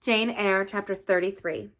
Jane Eyre, Chapter 33.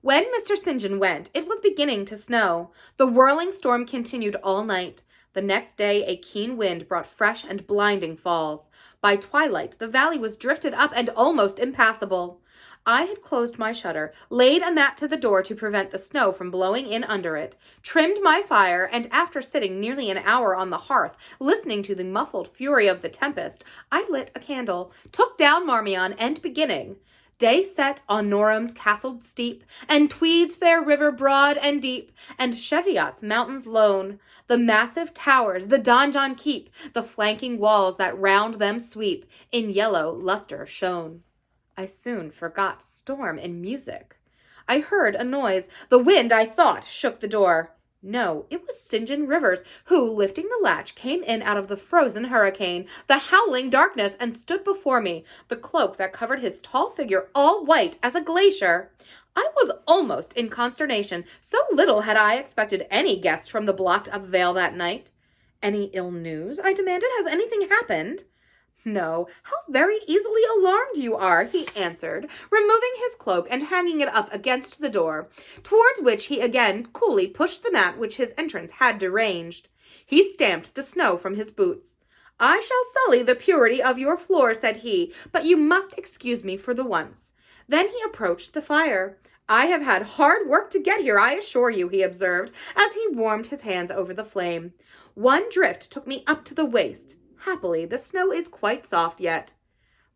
When Mr. St. John went, it was beginning to snow. The whirling storm continued all night. The next day a keen wind brought fresh and blinding falls. By twilight the valley was drifted up and almost impassable. I had closed my shutter, laid a mat to the door to prevent the snow from blowing in under it, trimmed my fire, and after sitting nearly an hour on the hearth, listening to the muffled fury of the tempest, I lit a candle, took down Marmion, and beginning, day set on Norham's castled steep, and Tweed's fair river broad and deep, and Cheviot's mountains lone, the massive towers, the donjon keep, the flanking walls that round them sweep, in yellow lustre shone. I soon forgot storm in music. I heard a noise. The wind, I thought, shook the door. No, it was St. John Rivers, who, lifting the latch, came in out of the frozen hurricane, the howling darkness, and stood before me, the cloak that covered his tall figure all white as a glacier. I was almost in consternation. So little had I expected any guest from the blocked-up vale that night. "Any ill news?" I demanded. "Has anything happened?" "No, how very easily alarmed you are," he answered, removing his cloak and hanging it up against the door, towards which he again coolly pushed the mat which his entrance had deranged. He stamped the snow from his boots. "I shall sully the purity of your floor," said he, "but you must excuse me for the once." Then he approached the fire. "I have had hard work to get here, I assure you," he observed, as he warmed his hands over the flame. "One drift took me up to the waist. Happily, the snow is quite soft yet."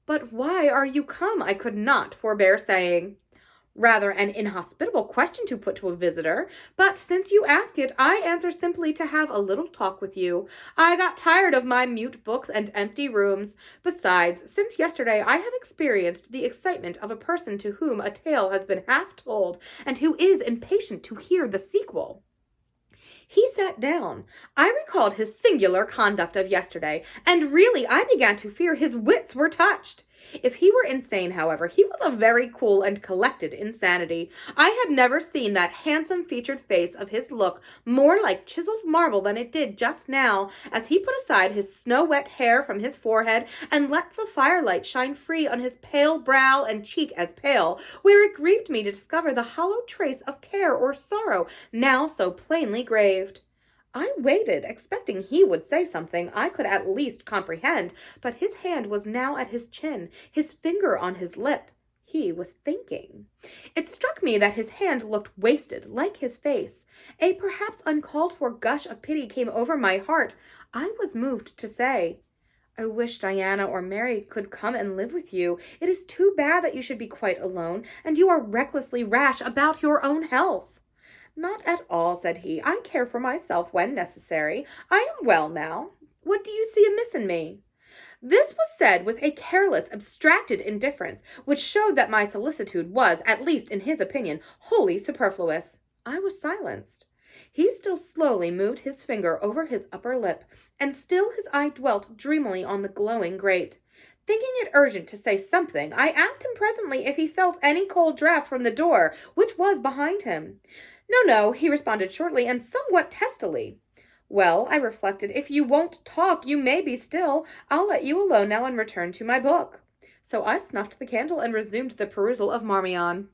"But why are you come?" I could not forbear saying. "Rather an inhospitable question to put to a visitor, but since you ask it, I answer simply to have a little talk with you. I got tired of my mute books and empty rooms. Besides, since yesterday I have experienced the excitement of a person to whom a tale has been half told, and who is impatient to hear the sequel." He sat down. I recalled his singular conduct of yesterday, and really I began to fear his wits were touched. If he were insane, however, he was a very cool and collected insanity. I had never seen that handsome-featured face of his look more like chiseled marble than it did just now, as he put aside his snow-wet hair from his forehead and let the firelight shine free on his pale brow and cheek as pale, where it grieved me to discover the hollow trace of care or sorrow, now so plainly graved. I waited, expecting he would say something I could at least comprehend, but his hand was now at his chin, his finger on his lip. He was thinking. It struck me that his hand looked wasted, like his face. A perhaps uncalled-for gush of pity came over my heart. I was moved to say, "I wish Diana or Mary could come and live with you. It is too bad that you should be quite alone, and you are recklessly rash about your own health." "Not at all," said he. "I care for myself when necessary. I am well now. What do you see amiss in me?" This was said with a careless, abstracted indifference, which showed that my solicitude was, at least in his opinion, wholly superfluous. I was silenced. He still slowly moved his finger over his upper lip, and still his eye dwelt dreamily on the glowing grate. Thinking it urgent to say something, I asked him presently if he felt any cold draught from the door, which was behind him. "No, no," he responded shortly and somewhat testily. "Well," I reflected, "if you won't talk, you may be still. I'll let you alone now and return to my book." So I snuffed the candle and resumed the perusal of Marmion.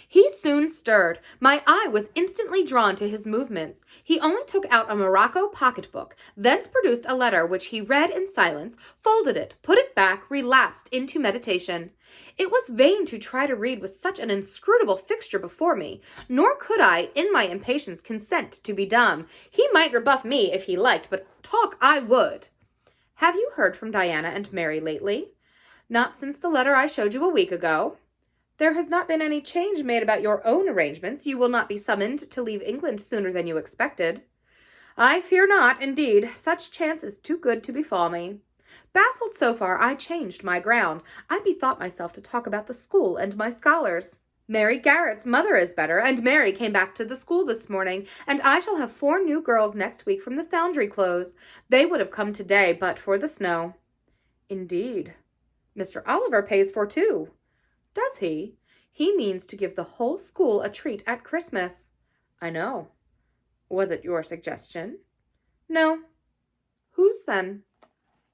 He soon stirred. My eye was instantly drawn to his movements. He only took out a morocco pocket-book, thence produced a letter which he read in silence, folded it, put it back, relapsed into meditation. It was vain to try to read with such an inscrutable fixture before me, nor could I, in my impatience, consent to be dumb. He might rebuff me if he liked, but talk I would. "Have you heard from Diana and Mary lately?" "Not since the letter I showed you a week ago." "There has not been any change made about your own arrangements. You will not be summoned to leave England sooner than you expected." "I fear not, indeed. Such chance is too good to befall me." Baffled so far, I changed my ground. I bethought myself to talk about the school and my scholars. "Mary Garrett's mother is better, and Mary came back to the school this morning, and I shall have 4 new girls next week from the foundry close. They would have come today but for the snow." "Indeed. Mr. Oliver pays for 2. "Does he? He means to give the whole school a treat at Christmas." "I know. Was it your suggestion?" "No." "Whose, then?"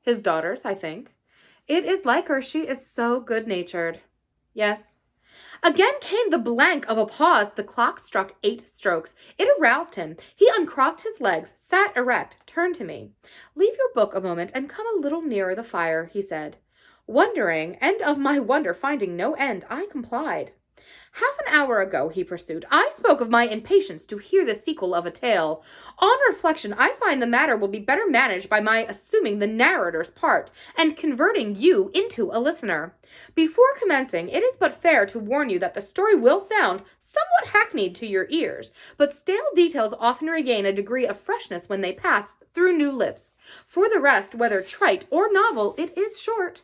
"His daughter's, I think. It is like her. She is so good-natured." Yes. Again came the blank of a pause. The clock struck 8 strokes. It aroused him. He uncrossed his legs, sat erect, turned to me. "Leave your book a moment and come a little nearer the fire," he said. Wondering, and of my wonder finding no end, I complied. "Half an hour ago," he pursued, "I spoke of my impatience to hear the sequel of a tale. On reflection, I find the matter will be better managed by my assuming the narrator's part, and converting you into a listener. Before commencing, it is but fair to warn you that the story will sound somewhat hackneyed to your ears, but stale details often regain a degree of freshness when they pass through new lips. For the rest, whether trite or novel, it is short.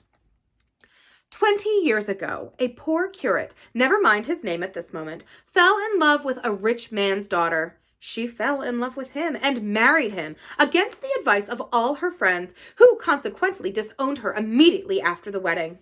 20 years ago, a poor curate, never mind his name at this moment, fell in love with a rich man's daughter. She fell in love with him and married him, against the advice of all her friends, who consequently disowned her immediately after the wedding.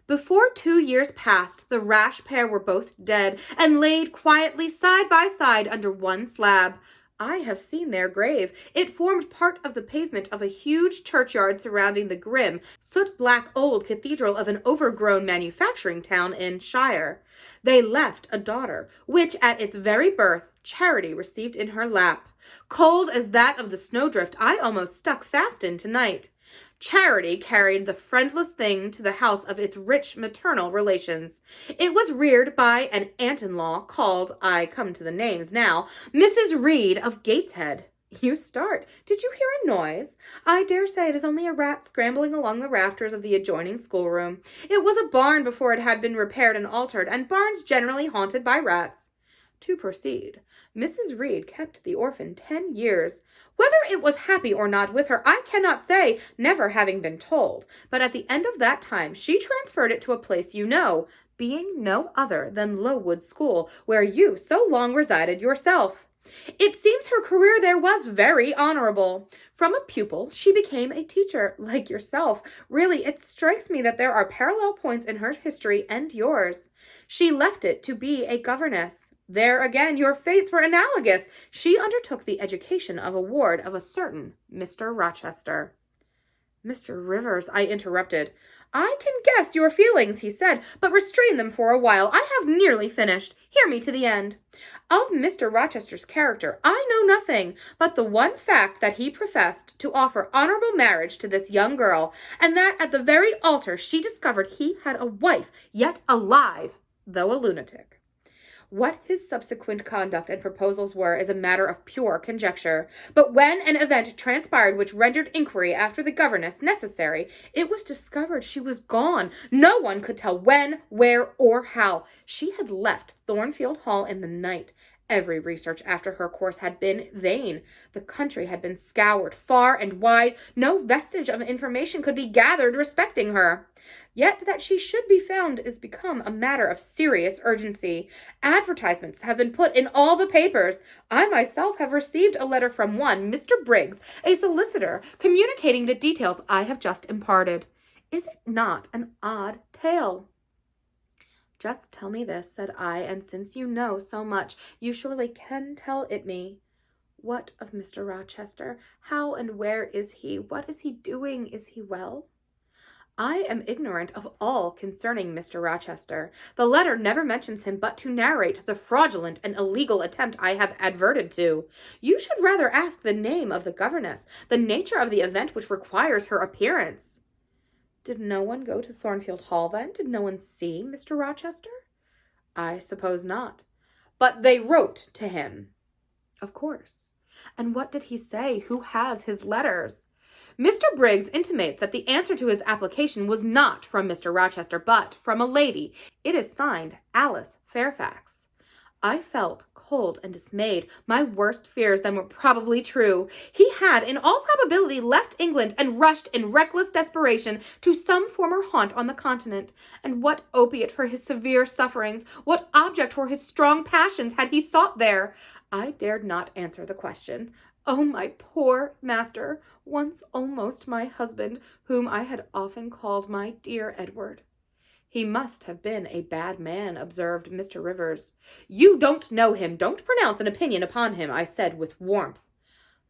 Before 2 years passed, the rash pair were both dead, and laid quietly side by side under one slab. I have seen their grave. It formed part of the pavement of a huge churchyard surrounding the grim, soot-black old cathedral of an overgrown manufacturing town in Shire. They left a daughter, which at its very birth Charity received in her lap. Cold as that of the snowdrift I almost stuck fast in tonight. Charity carried the friendless thing to the house of its rich maternal relations. It was reared by an aunt-in-law called, I come to the names now, Mrs. Reed of Gateshead. You start. Did you hear a noise? I dare say it is only a rat scrambling along the rafters of the adjoining schoolroom. It was a barn before it had been repaired and altered, and barns generally haunted by rats. To proceed, Mrs. Reed kept the orphan 10 years. Whether it was happy or not with her, I cannot say, never having been told. But at the end of that time, she transferred it to a place you know, being no other than Lowood School, where you so long resided yourself. It seems her career there was very honorable. From a pupil, she became a teacher, like yourself. Really, it strikes me that there are parallel points in her history and yours. She left it to be a governess. There again, your fates were analogous. She undertook the education of a ward of a certain Mr. Rochester. Mr. Rivers, I interrupted. I can guess your feelings, he said, but restrain them for a while. I have nearly finished. Hear me to the end. Of Mr. Rochester's character, I know nothing but the one fact that he professed to offer honorable marriage to this young girl, and that at the very altar she discovered he had a wife, yet alive, though a lunatic. What his subsequent conduct and proposals were is a matter of pure conjecture. But when an event transpired which rendered inquiry after the governess necessary, it was discovered she was gone. No one could tell when, where, or how. She had left Thornfield Hall in the night. Every research after her course had been vain. The country had been scoured far and wide. No vestige of information could be gathered respecting her. Yet that she should be found is become a matter of serious urgency. Advertisements have been put in all the papers. I myself have received a letter from one, Mr. Briggs, a solicitor, communicating the details I have just imparted. Is it not an odd tale? Just tell me this, said I, and since you know so much, you surely can tell it me. What of Mr. Rochester? How and where is he? What is he doing? Is he well? I am ignorant of all concerning Mr. Rochester. The letter never mentions him but to narrate the fraudulent and illegal attempt I have adverted to. You should rather ask the name of the governess, the nature of the event which requires her appearance. Did no one go to Thornfield Hall, then? Did no one see Mr. Rochester? I suppose not. But they wrote to him. Of course. And what did he say? Who has his letters? Mr. Briggs intimates that the answer to his application was not from Mr. Rochester, but from a lady. It is signed Alice Fairfax. I felt cold and dismayed. My worst fears then were probably true. He had, in all probability, left England and rushed in reckless desperation to some former haunt on the continent. And what opiate for his severe sufferings, what object for his strong passions had he sought there? I dared not answer the question. Oh, my poor master, once almost my husband, whom I had often called my dear Edward. He must have been a bad man, observed Mr. Rivers. You don't know him. Don't pronounce an opinion upon him, I said with warmth.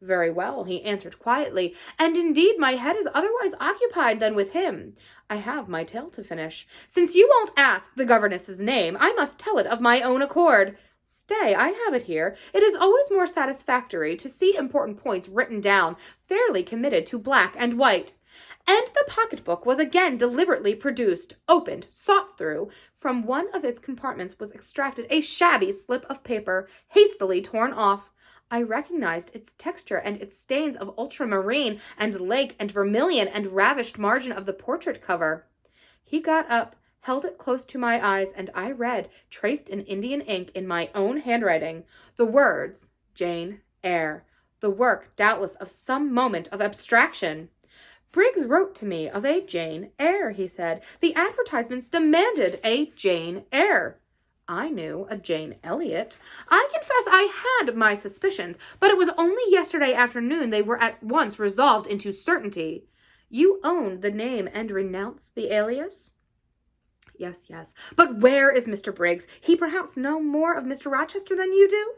Very well, he answered quietly, and indeed my head is otherwise occupied than with him. I have my tale to finish. Since you won't ask the governess's name, I must tell it of my own accord. Stay, I have it here. It is always more satisfactory to see important points written down, fairly committed to black and white. And the pocketbook was again deliberately produced, opened, sought through. From one of its compartments was extracted a shabby slip of paper, hastily torn off. I recognized its texture and its stains of ultramarine and lake and vermilion and ravished margin of the portrait cover. He got up, held it close to my eyes, and I read, traced in Indian ink in my own handwriting, the words, Jane Eyre, the work, doubtless, of some moment of abstraction. Briggs wrote to me of a Jane Eyre, he said. The advertisements demanded a Jane Eyre. I knew a Jane Elliot. I confess I had my suspicions, but it was only yesterday afternoon they were at once resolved into certainty. You own the name and renounce the alias? Yes, yes. But where is Mr. Briggs? He perhaps know more of Mr. Rochester than you do?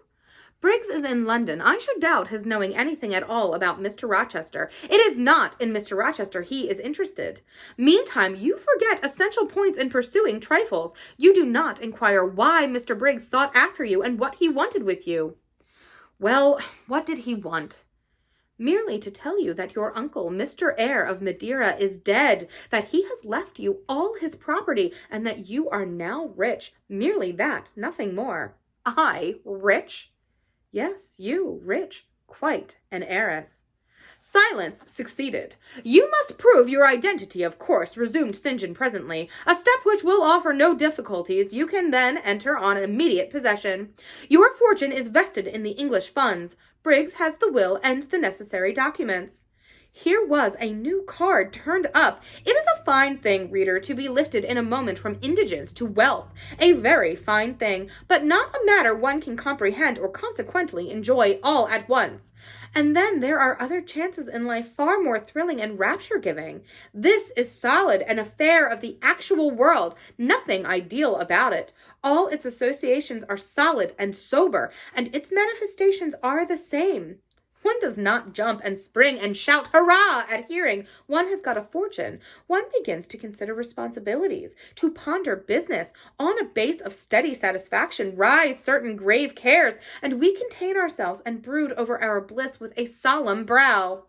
Briggs is in London. I should doubt his knowing anything at all about Mr. Rochester. It is not in Mr. Rochester he is interested. Meantime, you forget essential points in pursuing trifles. You do not inquire why Mr. Briggs sought after you and what he wanted with you. Well, what did he want? Merely to tell you that your uncle, Mr. Eyre of Madeira, is dead, that he has left you all his property, and that you are now rich. Merely that, nothing more. I, rich? Yes, you, rich, quite an heiress. Silence succeeded. You must prove your identity, of course, resumed St. John presently, a step which will offer no difficulties. You can then enter on immediate possession. Your fortune is vested in the English funds. Briggs has the will and the necessary documents. Here was a new card turned up. It is a fine thing, reader, to be lifted in a moment from indigence to wealth. A very fine thing, but not a matter one can comprehend or consequently enjoy all at once. And then there are other chances in life far more thrilling and rapture-giving. This is solid, an affair of the actual world, nothing ideal about it. All its associations are solid and sober, and its manifestations are the same. One does not jump and spring and shout hurrah at hearing one has got a fortune. One begins to consider responsibilities, to ponder business. On a base of steady satisfaction rise certain grave cares, and we contain ourselves and brood over our bliss with a solemn brow.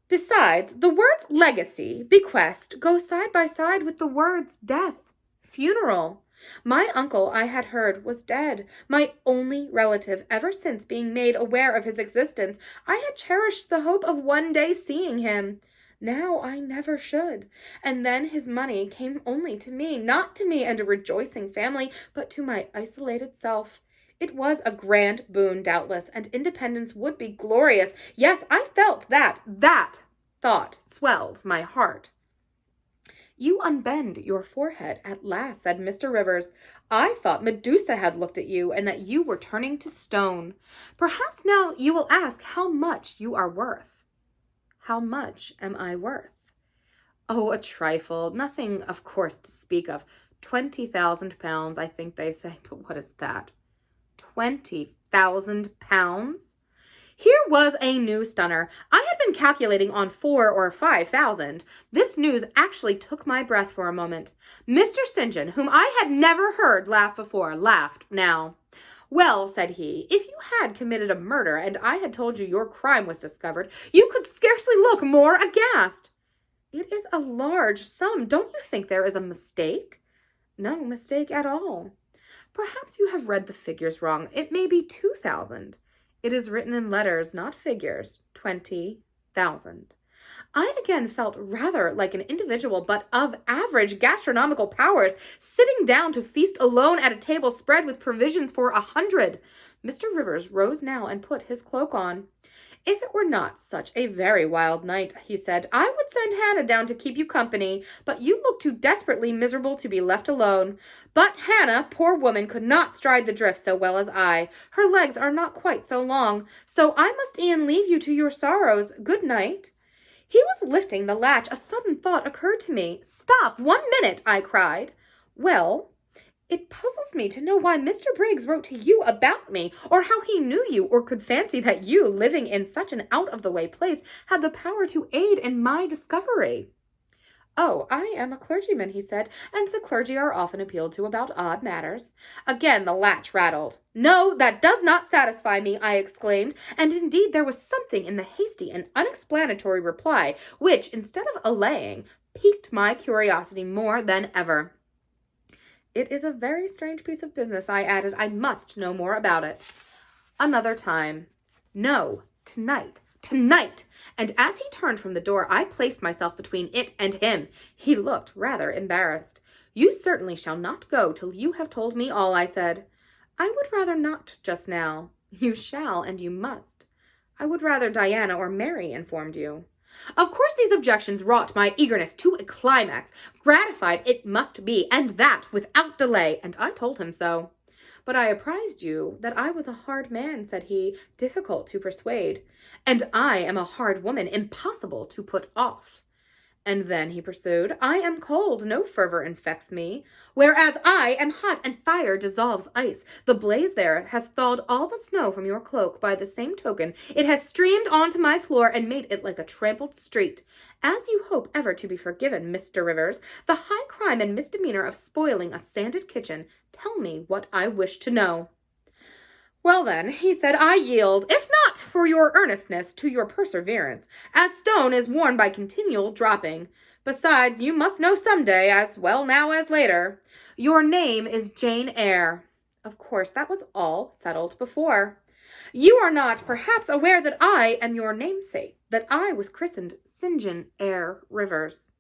Besides, the words legacy, bequest, go side by side with the words death, funeral. My uncle, I had heard, was dead, my only relative. Ever since being made aware of his existence, I had cherished the hope of one day seeing him. Now I never should. And then his money came only to me, not to me and a rejoicing family, but to my isolated self. It was a grand boon, doubtless, and independence would be glorious. Yes, I felt that thought swelled my heart. You unbend your forehead at last, said Mr. Rivers. I thought Medusa had looked at you, and that you were turning to stone. Perhaps now you will ask how much you are worth. How much am I worth? Oh, a trifle. Nothing, of course, to speak of. 20,000 pounds, I think they say. But what is that? 20,000 pounds? Here was a new stunner. I had been calculating on 4,000 or 5,000. This news actually took my breath for a moment. Mr. St. John, whom I had never heard laugh before, laughed now. Well, said he, if you had committed a murder and I had told you your crime was discovered, you could scarcely look more aghast. It is a large sum. Don't you think there is a mistake? No mistake at all. Perhaps you have read the figures wrong. It may be 2,000. It is written in letters, not figures. 20,000. I again felt rather like an individual, but of average gastronomical powers, sitting down to feast alone at a table spread with provisions for 100. Mr. Rivers rose now and put his cloak on. If it were not such a very wild night, he said, I would send Hannah down to keep you company, but you look too desperately miserable to be left alone. But Hannah, poor woman, could not stride the drift so well as I. Her legs are not quite so long, so I must e'en leave you to your sorrows. Good night. He was lifting the latch. A sudden thought occurred to me. Stop 1 minute, I cried. Well, It puzzles me to know why Mr. Briggs wrote to you about me, or how he knew you, or could fancy that you, living in such an out-of-the-way place, had the power to aid in my discovery. Oh, I am a clergyman, he said, and the clergy are often appealed to about odd matters. Again the latch rattled. No, that does not satisfy me, I exclaimed, and indeed there was something in the hasty and unexplanatory reply which, instead of allaying, piqued my curiosity more than ever. It is a very strange piece of business, I added. I must know more about it. Another time. No, tonight. Tonight! And as he turned from the door, I placed myself between it and him. He looked rather embarrassed. You certainly shall not go till you have told me all, I said. I would rather not just now. You shall, and you must. I would rather Diana or Mary informed you. Of course these objections wrought my eagerness to a climax. Gratified it must be, and that without delay, and I told him so. But I apprised you that I was a hard man, said he, difficult to persuade, and I am a hard woman, impossible to put off. And then, he pursued, I am cold, no fervor infects me, whereas I am hot, and fire dissolves ice. The blaze there has thawed all the snow from your cloak. By the same token, it has streamed onto my floor and made it like a trampled street. As you hope ever to be forgiven, Mr. Rivers, the high crime and misdemeanor of spoiling a sanded kitchen, tell me what I wish to know. Well then, he said, I yield, if not for your earnestness, to your perseverance, as stone is worn by continual dropping. Besides, you must know some day, as well now as later. Your name is Jane Eyre. Of course, that was all settled before. You are not, perhaps, aware that I am your namesake, that I was christened St. John Eyre Rivers.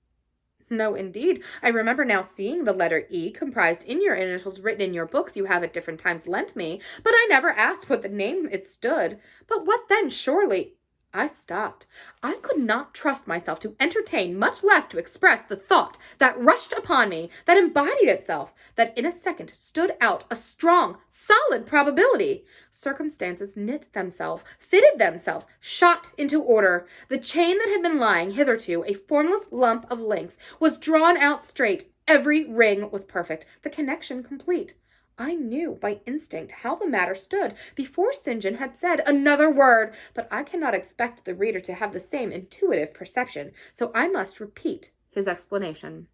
No, indeed. I remember now seeing the letter E comprised in your initials written in your books you have at different times lent me, but I never asked what the name it stood. But what then, surely? I stopped. I could not trust myself to entertain, much less to express, the thought that rushed upon me, that embodied itself, that in a second stood out a strong, solid probability. Circumstances knit themselves, fitted themselves, shot into order. The chain that had been lying hitherto, a formless lump of links, was drawn out straight. Every ring was perfect, the connection complete. I knew by instinct how the matter stood before St. John had said another word, but I cannot expect the reader to have the same intuitive perception, so I must repeat his explanation.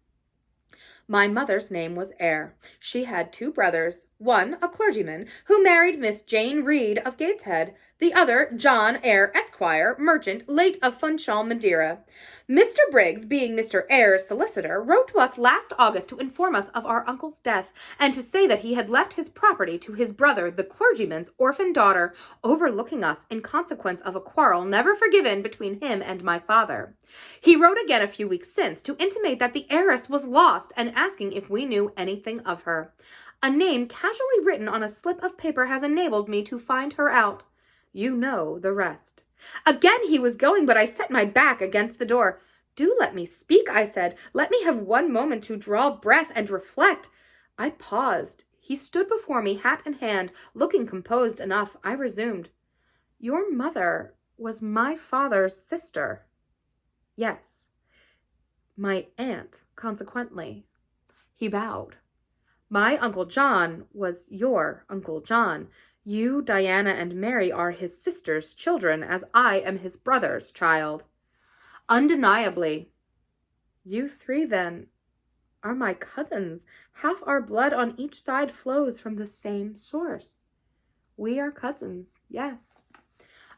My mother's name was Eyre. She had 2 brothers, one a clergyman, who married Miss Jane Reed of Gateshead, the other John Eyre, Esquire, merchant, late of Funchal, Madeira. Mr. Briggs, being Mr. Eyre's solicitor, wrote to us last August to inform us of our uncle's death, and to say that he had left his property to his brother, the clergyman's orphan daughter, overlooking us in consequence of a quarrel never forgiven between him and my father. He wrote again a few weeks since to intimate that the heiress was lost, and asking if we knew anything of her. A name casually written on a slip of paper has enabled me to find her out. You know the rest. Again he was going, but I set my back against the door. Do let me speak, I said. Let me have one moment to draw breath and reflect. I paused. He stood before me, hat in hand, looking composed enough. I resumed. Your mother was my father's sister. Yes. My aunt, consequently. He bowed. My Uncle John was your Uncle John. You, Diana, and Mary are his sister's children, as I am his brother's child. Undeniably. You 3, then, are my cousins. Half our blood on each side flows from the same source. We are cousins, yes.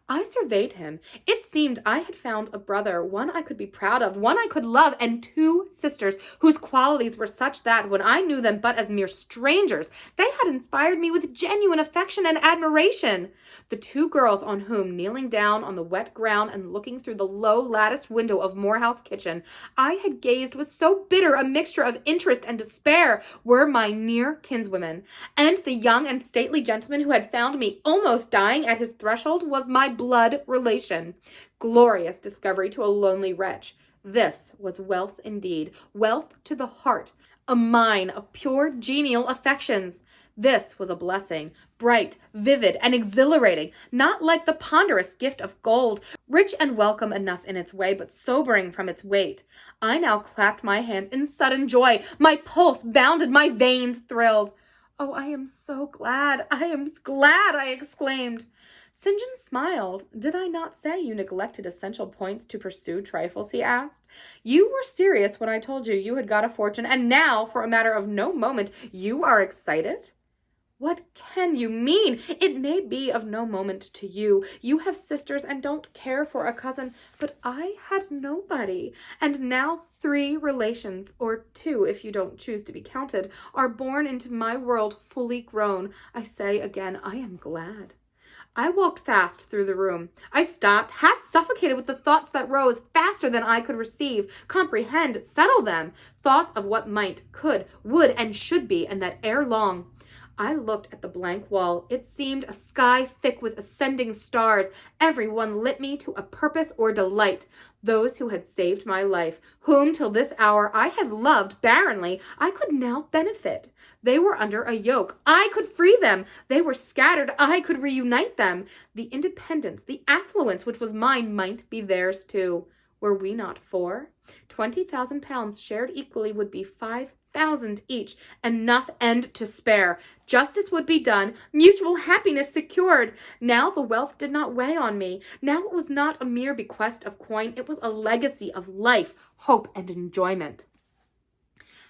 I surveyed him. It seemed I had found a brother, one I could be proud of, one I could love, and 2 sisters whose qualities were such that, when I knew them but as mere strangers, they had inspired me with genuine affection and admiration. The 2 girls on whom, kneeling down on the wet ground and looking through the low latticed window of Morehouse kitchen, I had gazed with so bitter a mixture of interest and despair, were my near kinswomen, and the young and stately gentleman who had found me almost dying at his threshold was my blood relation. Glorious discovery to a lonely wretch. This was wealth indeed, wealth to the heart, a mine of pure genial affections. This was a blessing, bright, vivid, and exhilarating, not like the ponderous gift of gold, rich and welcome enough in its way, but sobering from its weight. I now clapped my hands in sudden joy. My pulse bounded, my veins thrilled. Oh, I am so glad. I am glad, I exclaimed. St. John smiled. Did I not say you neglected essential points to pursue trifles? He asked. You were serious when I told you you had got a fortune, and now, for a matter of no moment, you are excited? What can you mean? It may be of no moment to you. You have sisters and don't care for a cousin, but I had nobody. And now 3 relations, or 2 if you don't choose to be counted, are born into my world fully grown. I say again, I am glad. I walked fast through the room. I stopped, half suffocated with the thoughts that rose faster than I could receive, comprehend, settle them. Thoughts of what might, could, would, and should be, and that ere long. I looked at the blank wall. It seemed a sky thick with ascending stars. Every one lit me to a purpose or delight. Those who had saved my life, whom till this hour I had loved barrenly, I could now benefit. They were under a yoke. I could free them. They were scattered. I could reunite them. The independence, the affluence which was mine might be theirs too. Were we not 4? 20,000 pounds shared equally would be 5,000 each, enough and to spare. Justice would be done, mutual happiness secured. Now the wealth did not weigh on me. Now it was not a mere bequest of coin. It was a legacy of life, hope, and enjoyment.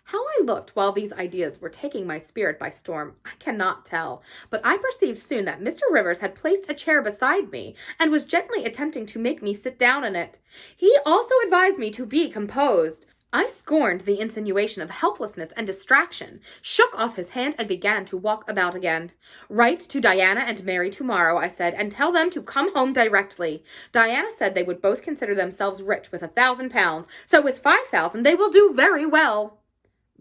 How I looked while these ideas were taking my spirit by storm, I cannot tell, but I perceived soon that Mr. Rivers had placed a chair beside me, and was gently attempting to make me sit down in it. He also advised me to be composed. I scorned the insinuation of helplessness and distraction, shook off his hand, and began to walk about again. Write to Diana and Mary tomorrow, I said, and tell them to come home directly. Diana said they would both consider themselves rich with 1,000 pounds, so with 5,000 they will do very well.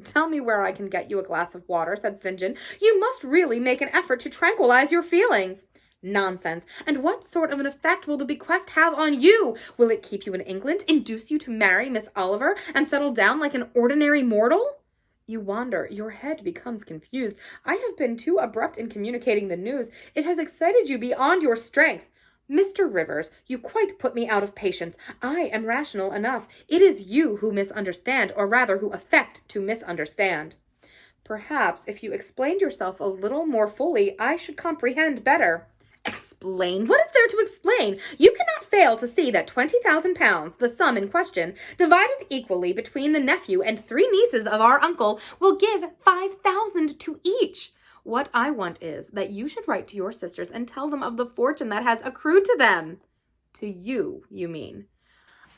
Tell me where I can get you a glass of water, said St. John. You must really make an effort to tranquilize your feelings. Nonsense. And what sort of an effect will the bequest have on you? Will it keep you in England, induce you to marry Miss Oliver, and settle down like an ordinary mortal? You wander. Your head becomes confused. I have been too abrupt in communicating the news. It has excited you beyond your strength. Mr. Rivers, you quite put me out of patience. I am rational enough. It is you who misunderstand, or rather who affect to misunderstand. Perhaps if you explained yourself a little more fully, I should comprehend better. Explain? What is there to explain? You cannot fail to see that 20,000 pounds, the sum in question, divided equally between the nephew and 3 nieces of our uncle, will give 5,000 to each. What I want is that you should write to your sisters and tell them of the fortune that has accrued to them. To you, you mean.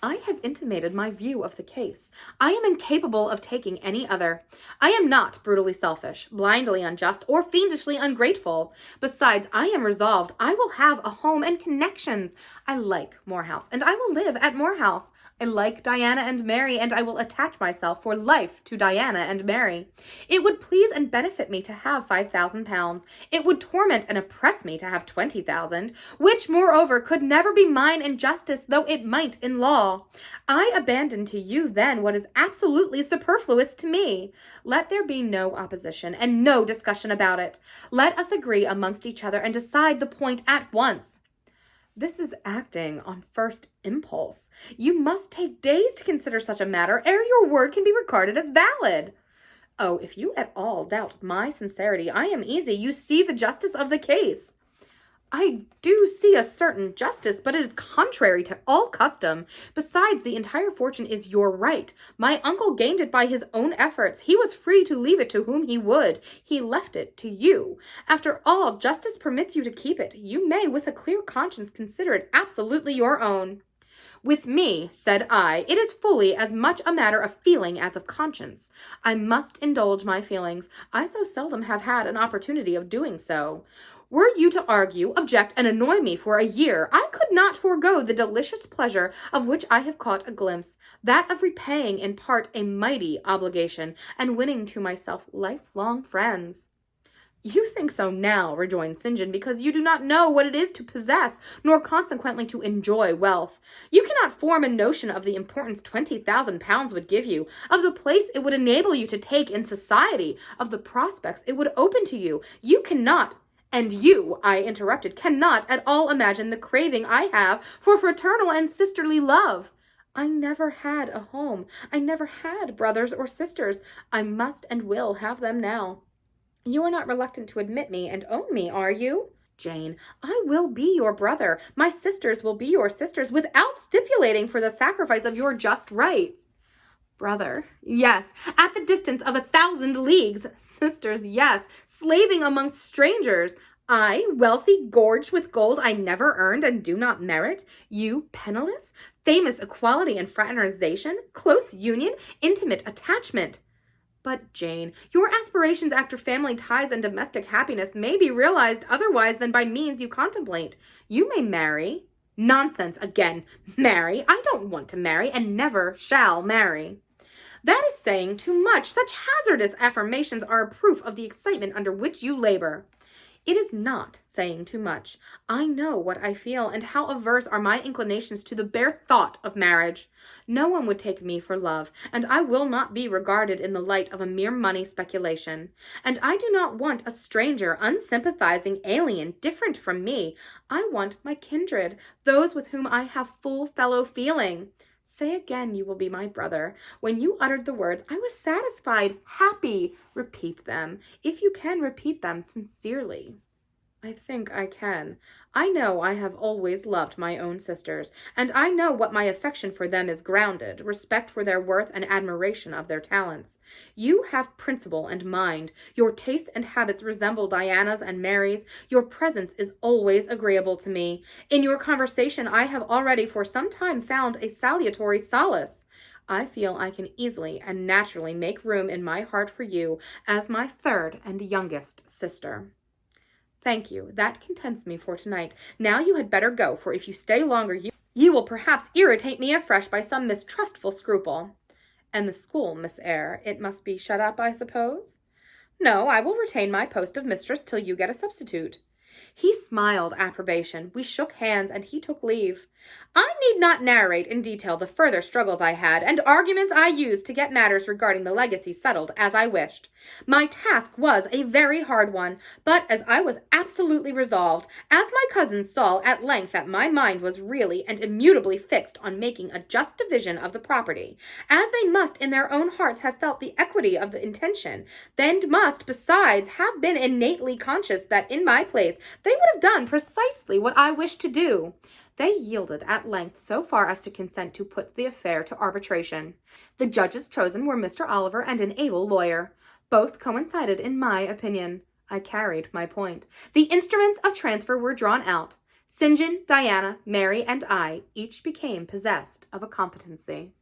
I have intimated my view of the case. I am incapable of taking any other. I am not brutally selfish, blindly unjust, or fiendishly ungrateful. Besides, I am resolved I will have a home and connections. I like Moor House, and I will live at Moor House. I like Diana and Mary, and I will attach myself for life to Diana and Mary. It would please and benefit me to have 5,000 pounds. It would torment and oppress me to have 20,000, which, moreover, could never be mine in justice, though it might in law. I abandon to you, then, what is absolutely superfluous to me. Let there be no opposition and no discussion about it. Let us agree amongst each other and decide the point at once. This is acting on first impulse. You must take days to consider such a matter ere your word can be regarded as valid. Oh, if you at all doubt my sincerity, I am easy. You see the justice of the case. I do see a certain justice, but it is contrary to all custom. Besides, the entire fortune is your right. My uncle gained it by his own efforts. He was free to leave it to whom he would. He left it to you. After all, justice permits you to keep it. You may, with a clear conscience, consider it absolutely your own. With me, said I, it is fully as much a matter of feeling as of conscience. I must indulge my feelings. I so seldom have had an opportunity of doing so. Were you to argue, object, and annoy me for a year, I could not forego the delicious pleasure of which I have caught a glimpse, that of repaying in part a mighty obligation, and winning to myself lifelong friends. You think so now, rejoined St. John, because you do not know what it is to possess, nor consequently to enjoy wealth. You cannot form a notion of the importance 20,000 pounds would give you, of the place it would enable you to take in society, of the prospects it would open to you. You cannot. And you, I interrupted, cannot at all imagine the craving I have for fraternal and sisterly love. I never had a home. I never had brothers or sisters. I must and will have them now. You are not reluctant to admit me and own me, are you? Jane, I will be your brother. My sisters will be your sisters without stipulating for the sacrifice of your just rights. Brother, yes, at the distance of 1,000 leagues. Sisters, yes, slaving amongst strangers. I, wealthy, gorged with gold I never earned and do not merit. You, penniless. Famous equality and fraternization, close union, intimate attachment. But, Jane, your aspirations after family ties and domestic happiness may be realized otherwise than by means you contemplate. You may marry. Nonsense again. Marry? I don't want to marry and never shall marry. That is saying too much. Such hazardous affirmations are a proof of the excitement under which you labor. It is not saying too much. I know what I feel and how averse are my inclinations to the bare thought of marriage. No one would take me for love, and I will not be regarded in the light of a mere money speculation. And I do not want a stranger, unsympathizing alien, different from me. I want my kindred, those with whom I have full fellow feeling. Say again you will be my brother. When you uttered the words, I was satisfied, happy. Repeat them, if you can repeat them sincerely. I think I can. I know I have always loved my own sisters, and I know what my affection for them is grounded, respect for their worth and admiration of their talents. You have principle and mind. Your tastes and habits resemble Diana's and Mary's. Your presence is always agreeable to me. In your conversation I have already for some time found a salutary solace. I feel I can easily and naturally make room in my heart for you as my third and youngest sister. Thank you. That contents me for tonight. Now you had better go, for if you stay longer, you will perhaps irritate me afresh by some mistrustful scruple. And the school, Miss Eyre, it must be shut up, I suppose? No, I will retain my post of mistress till you get a substitute. He smiled approbation. We shook hands, and he took leave. I need not narrate in detail the further struggles I had, and arguments I used to get matters regarding the legacy settled as I wished. My task was a very hard one, but as I was absolutely resolved, as my cousins saw at length that my mind was really and immutably fixed on making a just division of the property, as they must in their own hearts have felt the equity of the intention, then must besides have been innately conscious that in my place they would have done precisely what I wished to do. They yielded at length so far as to consent to put the affair to arbitration. The judges chosen were Mr. Oliver and an able lawyer. Both coincided in my opinion. I carried my point. The instruments of transfer were drawn out. St. John, Diana, Mary, and I each became possessed of a competency.